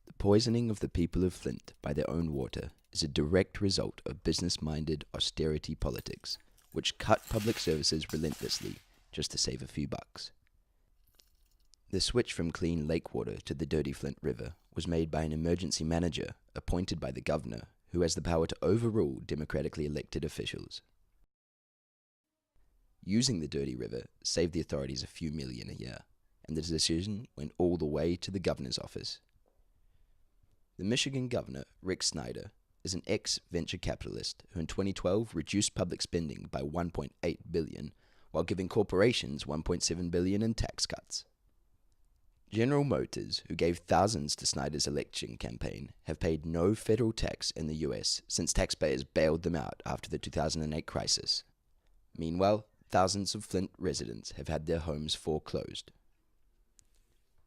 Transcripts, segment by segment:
The poisoning of the people of Flint by their own water is a direct result of business-minded austerity politics, which cut public services relentlessly just to save a few bucks. The switch from clean lake water to the dirty Flint River was made by an emergency manager appointed by the governor, who has the power to overrule democratically elected officials. Using the dirty river saved the authorities a few million a year, and the decision went all the way to the governor's office. The Michigan governor, Rick Snyder, is an ex-venture capitalist who in 2012 reduced public spending by $1.8 billion while giving corporations $1.7 billion in tax cuts. General Motors, who gave thousands to Snyder's election campaign, have paid no federal tax in the US since taxpayers bailed them out after the 2008 crisis. Meanwhile, thousands of Flint residents have had their homes foreclosed.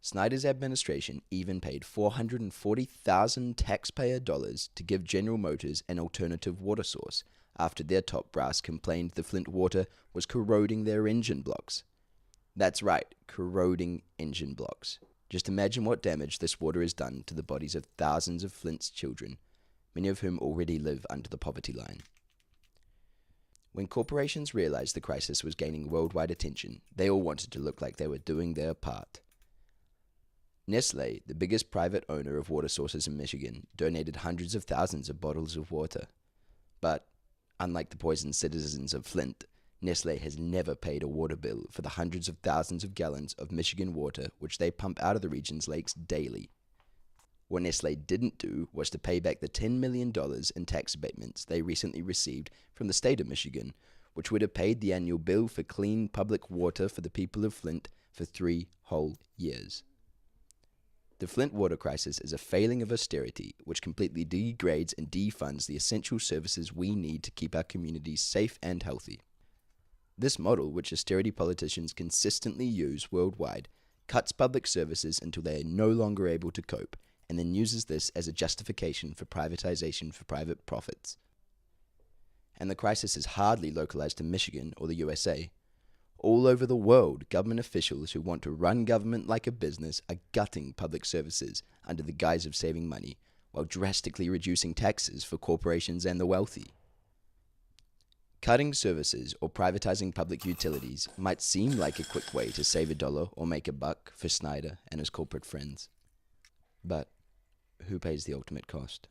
Snyder's administration even paid $440,000 taxpayer dollars to give General Motors an alternative water source after their top brass complained the Flint water was corroding their engine blocks. That's right, corroding engine blocks. Just imagine what damage this water has done to the bodies of thousands of Flint's children, many of whom already live under the poverty line. When corporations realized the crisis was gaining worldwide attention, they all wanted to look like they were doing their part. Nestle, the biggest private owner of water sources in Michigan, donated hundreds of thousands of bottles of water. But, unlike the poisoned citizens of Flint, Nestle has never paid a water bill for the hundreds of thousands of gallons of Michigan water which they pump out of the region's lakes daily. What Nestle didn't do was to pay back the $10 million in tax abatements they recently received from the state of Michigan, which would have paid the annual bill for clean public water for the people of Flint for 3 whole years. The Flint water crisis is a failing of austerity which completely degrades and defunds the essential services we need to keep our communities safe and healthy. This model, which austerity politicians consistently use worldwide, cuts public services until they are no longer able to cope, and then uses this as a justification for privatization for private profits. And the crisis is hardly localized to Michigan or the USA. All over the world, government officials who want to run government like a business are gutting public services under the guise of saving money, while drastically reducing taxes for corporations and the wealthy. Cutting services or privatizing public utilities might seem like a quick way to save $1 or make a buck for Snyder and his corporate friends. But who pays the ultimate cost?